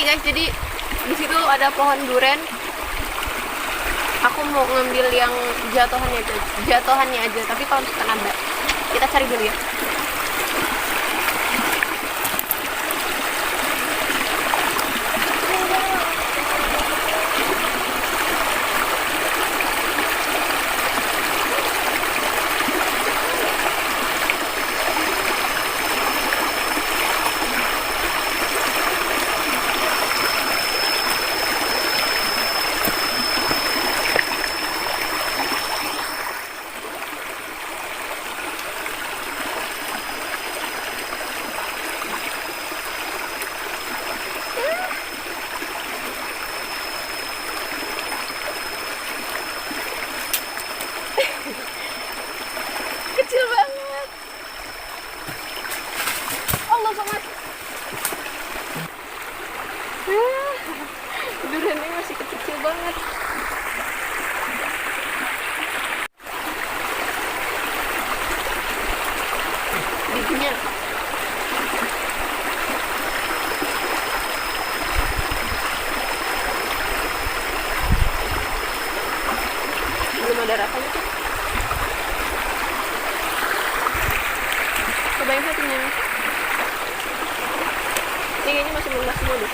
hati-hati guys, jadi di situ ada pohon duren. Aku mau ngambil yang jatuhannya aja, tapi kalau misalkan ada, kita cari dulu ya. Kecil banget. Allah sobat. Duriannya masih kecil banget. Bijinya. Belum ada rasanya tuh. Cobain satunya. Ini kayaknya masih lunas semua deh.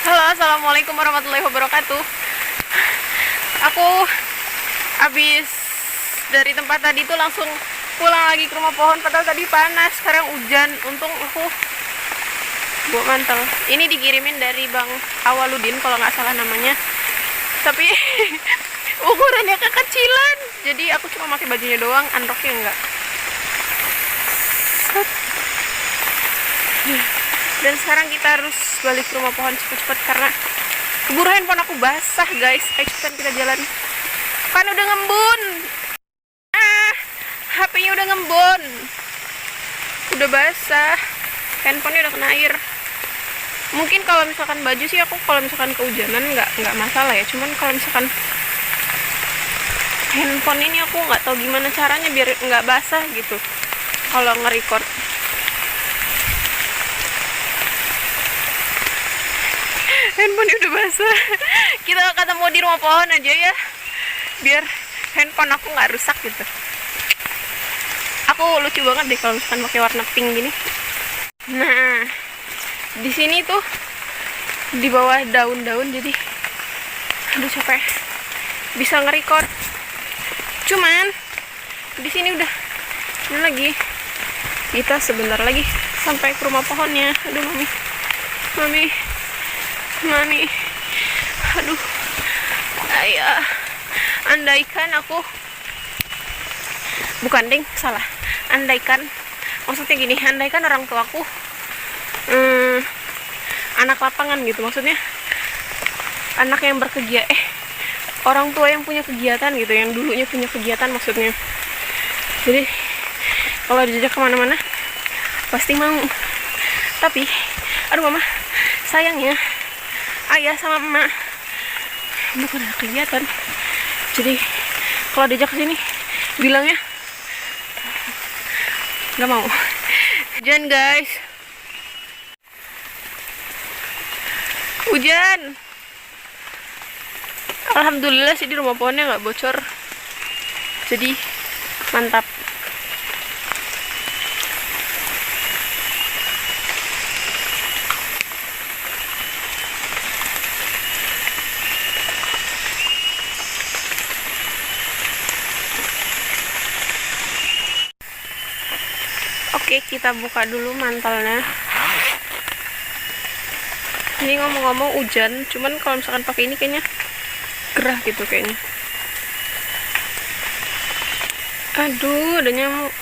Halo, assalamualaikum warahmatullahi wabarakatuh. Aku habis dari tempat tadi tuh langsung pulang lagi ke rumah pohon, padahal tadi panas, sekarang hujan. Untung aku bawa mantel. Ini dikirimin dari Bang Awaludin kalau nggak salah namanya, tapi ukurannya kekecilan, jadi aku cuma pakai bajunya doang, androknya enggak. Dan sekarang kita harus balik ke rumah pohon cepet-cepet karena keburu handphone aku basah guys. Ayo cepetan kita jalan, kan udah ngembun. HP-nya udah ngembun, udah basah, handphonenya udah kena air. Mungkin kalau misalkan baju sih aku kalau misalkan kehujanan nggak masalah ya, cuman kalau misalkan handphone ini aku nggak tahu gimana caranya biar nggak basah gitu kalau nge-record. Handphone udah basah. Kita ketemu di rumah pohon aja ya, biar handphone aku nggak rusak gitu. Aku lucu banget deh kalau misalkan pakai warna pink gini. Nah, di sini tuh di bawah daun-daun, jadi aduh capek bisa nge-record. Cuman di sini udah ini lagi. Kita sebentar lagi sampai ke rumah pohonnya. Aduh mami. Aduh. Ayah. Andaikan aku bukan ding, salah. Andaikan, maksudnya gini, andaikan orang tuaku anak lapangan gitu, maksudnya anak yang orang tua yang punya kegiatan gitu, yang dulunya punya kegiatan maksudnya. Jadi kalau diajak kemana-mana pasti mau. Tapi aduh mama, sayangnya ayah sama emak bukan ada kegiatan, jadi kalau diajak ke sini bilangnya nggak mau. Hujan guys, hujan. Alhamdulillah sih di rumah pohonnya nggak bocor, jadi mantap. Oke, kita buka dulu mantelnya. Ini ngomong-ngomong hujan, cuman kalau misalkan pakai ini kayaknya gerah gitu kayaknya. Aduh, ada nyamuk.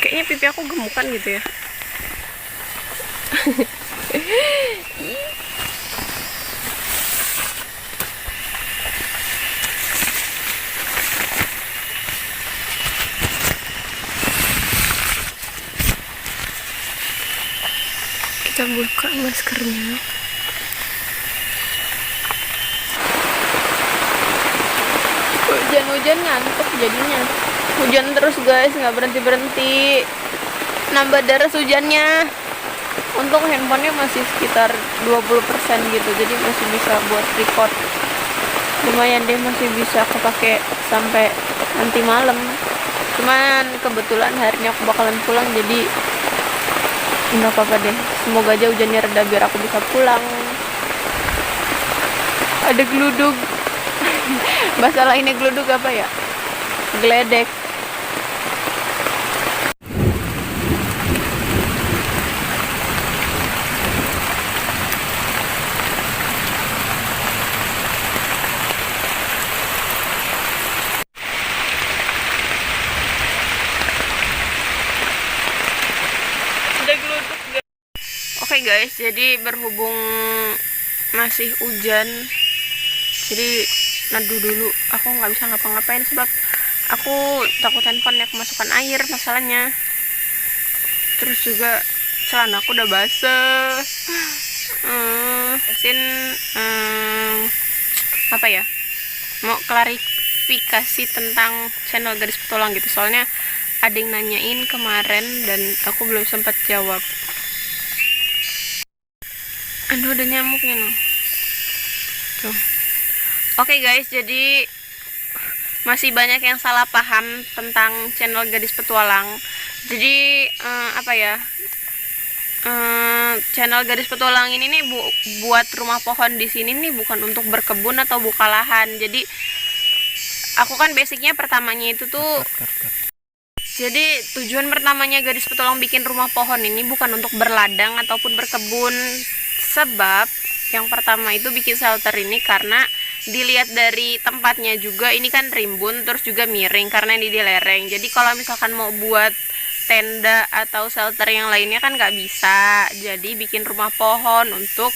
Kayaknya pipi aku gemukan gitu ya. Kita buka maskernya. Hujan-hujan ngantuk jadinya. Hujan terus guys, nggak berhenti-berhenti. Nambah deras hujannya. Untung handphonenya masih sekitar 20% gitu, jadi masih bisa buat record. Lumayan deh, masih bisa kepake sampai nanti malam. Cuman kebetulan hari ini aku bakalan pulang, jadi nggak apa-apa deh. Semoga aja hujannya reda biar aku bisa pulang. Ada geludug. Bahasa lainnya geludug apa ya? Geledek. Oke guys, jadi berhubung masih hujan, jadi neduh dulu. Aku nggak bisa ngapa-ngapain sebab aku takut handphonenya kemasukan air masalahnya. Terus juga celana aku udah basah. Apa ya? Mau klarifikasi tentang channel Gadis Petualang gitu. Soalnya ada yang nanyain kemarin dan aku belum sempat jawab. Aduh, ada nyamuknya nih. Tuh. Oke guys, jadi masih banyak yang salah paham tentang channel Gadis Petualang. Jadi apa ya? Channel Gadis Petualang ini nih buat rumah pohon di sini nih bukan untuk berkebun atau buka lahan. Jadi aku kan basicnya pertamanya itu tuh. Jadi tujuan pertamanya Gadis Petualang bikin rumah pohon ini bukan untuk berladang ataupun berkebun. Sebab yang pertama itu bikin shelter ini karena dilihat dari tempatnya juga ini kan rimbun, terus juga miring karena ini di lereng. Jadi kalau misalkan mau buat tenda atau shelter yang lainnya kan nggak bisa. Jadi bikin rumah pohon untuk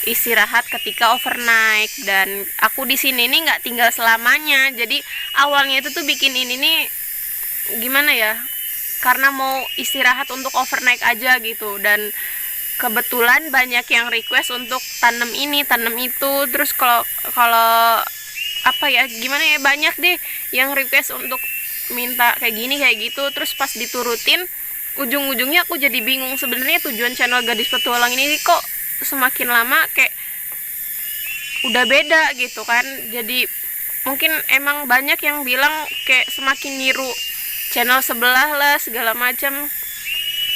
istirahat ketika overnight. Dan aku di sini nih nggak tinggal selamanya. Jadi awalnya itu tuh bikin ini nih gimana ya? Karena mau istirahat untuk overnight aja gitu. Dan kebetulan banyak yang request untuk tanam ini, tanam itu. Terus kalau apa ya, gimana ya, banyak deh yang request untuk minta kayak gini kayak gitu. Terus pas diturutin, ujung-ujungnya aku jadi bingung sebenarnya tujuan channel Gadis Petualang ini kok semakin lama kayak udah beda gitu kan. Jadi mungkin emang banyak yang bilang kayak semakin niru channel sebelah lah segala macam.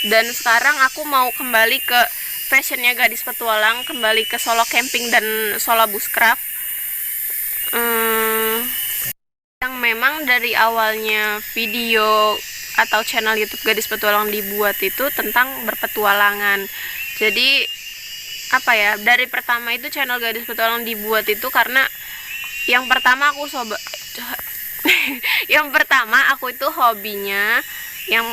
Dan sekarang aku mau kembali ke fashionnya Gadis Petualang, kembali ke solo camping dan solo bushcraft. Yang memang dari awalnya video atau channel YouTube Gadis Petualang dibuat itu tentang berpetualangan. Jadi apa ya, dari pertama itu channel Gadis Petualang dibuat itu karena yang pertama yang pertama aku itu hobinya yang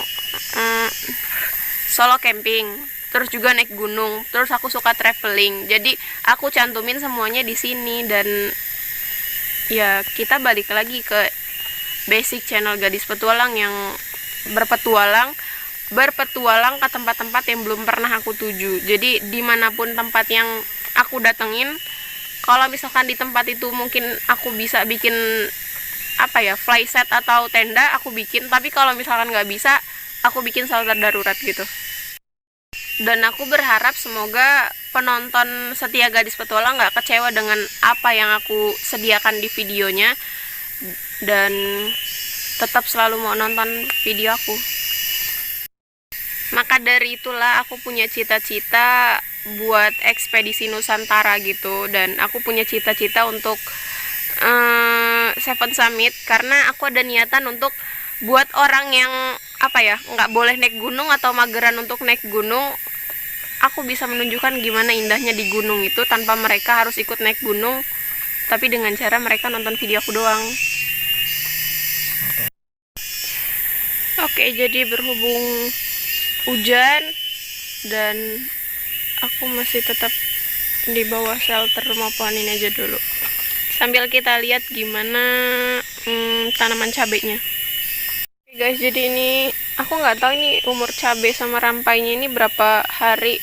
solo camping, terus juga naik gunung, terus aku suka traveling. Jadi aku cantumin semuanya di sini. Dan ya kita balik lagi ke basic channel Gadis Petualang yang berpetualang ke tempat-tempat yang belum pernah aku tuju. Jadi dimanapun tempat yang aku datengin, kalau misalkan di tempat itu mungkin aku bisa bikin apa ya, fly set atau tenda, aku bikin. Tapi kalau misalkan nggak bisa, aku bikin shelter darurat gitu. Dan aku berharap semoga penonton setia Gadis Petualang nggak kecewa dengan apa yang aku sediakan di videonya, dan tetap selalu mau nonton video aku. Maka dari itulah aku punya cita-cita buat ekspedisi Nusantara gitu. Dan aku punya cita-cita untuk Seven Summit, karena aku ada niatan untuk buat orang yang apa ya, nggak boleh naik gunung atau mageran untuk naik gunung, aku bisa menunjukkan gimana indahnya di gunung itu tanpa mereka harus ikut naik gunung, tapi dengan cara mereka nonton video aku doang. Oke, jadi berhubung hujan dan aku masih tetap di bawah shelter rumah pohon ini aja dulu, sambil kita lihat gimana tanaman cabenya. Guys, jadi ini aku nggak tahu ini umur cabai sama rampainya ini berapa hari,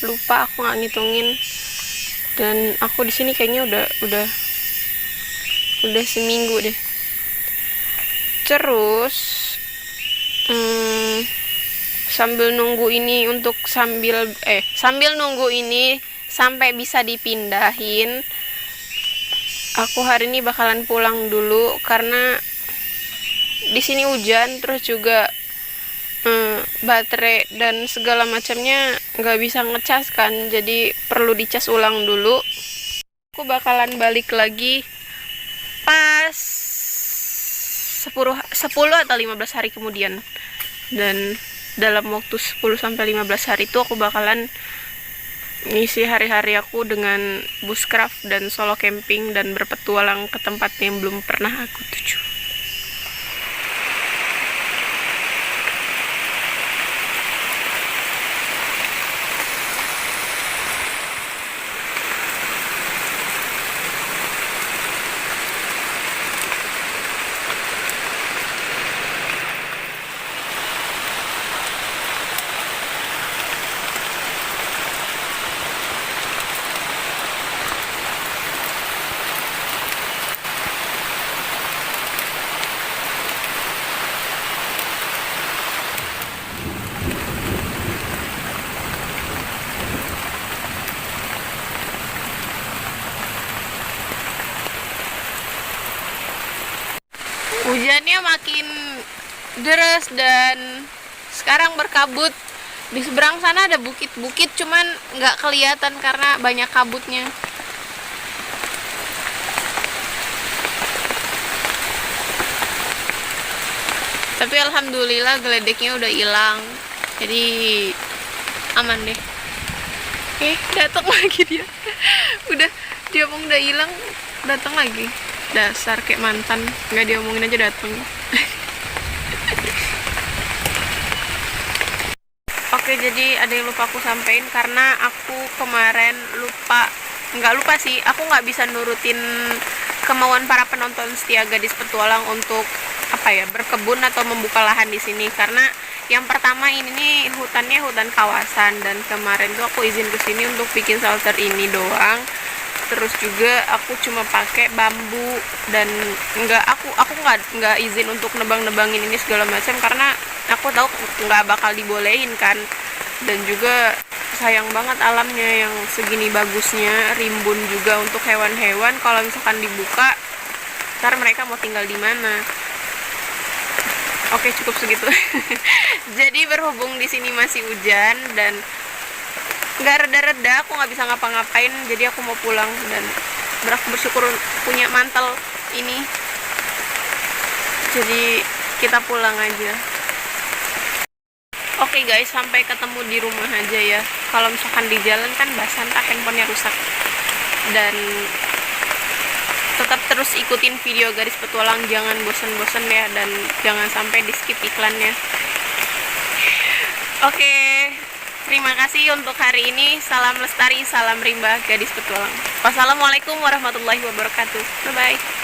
lupa aku nggak ngitungin. Dan aku di sini kayaknya udah seminggu deh. Terus sambil nunggu ini sambil nunggu ini sampai bisa dipindahin, aku hari ini bakalan pulang dulu karena di sini hujan, terus juga baterai dan segala macamnya nggak bisa ngecas kan, jadi perlu dicas ulang dulu. Aku bakalan balik lagi pas 10 atau 15 hari kemudian, dan dalam waktu 10-15 hari itu aku bakalan ngisi hari-hari aku dengan bushcraft dan solo camping dan berpetualang ke tempat yang belum pernah aku tuju. Hujannya makin deras dan sekarang berkabut. Di seberang sana ada bukit-bukit, cuman nggak kelihatan karena banyak kabutnya. Tapi alhamdulillah geledeknya udah hilang, jadi aman deh. Datang lagi dia. Dia mau udah hilang, datang lagi. Dasar kayak mantan, nggak diomongin aja datang. Oke, jadi ada yang lupa aku sampein karena aku kemarin nggak lupa sih, aku nggak bisa nurutin kemauan para penonton setia Gadis Petualang untuk berkebun atau membuka lahan di sini, karena yang pertama ini nih hutannya hutan kawasan, dan kemarin tuh aku izin ke sini untuk bikin shelter ini doang. Terus juga aku cuma pakai bambu dan aku nggak izin untuk nebangin ini segala macam karena aku tahu nggak bakal dibolehin kan. Dan juga sayang banget alamnya yang segini bagusnya, rimbun juga untuk hewan-hewan, kalau misalkan dibuka ntar mereka mau tinggal di mana. Oke, cukup segitu. Jadi berhubung di sini masih hujan dan nggak reda-reda, aku nggak bisa ngapa-ngapain, jadi aku mau pulang dan bersyukur punya mantel ini. Jadi kita pulang aja. Oke guys, sampai ketemu di rumah aja ya. Kalau misalkan di jalan kan basah, entah handphonenya rusak. Dan tetap terus ikutin video Gadis Petualang, jangan bosen-bosen ya, dan jangan sampai di skip iklannya. Oke, terima kasih untuk hari ini. Salam lestari, salam rimba Gadis Petualang. Wassalamualaikum warahmatullahi wabarakatuh. Bye bye.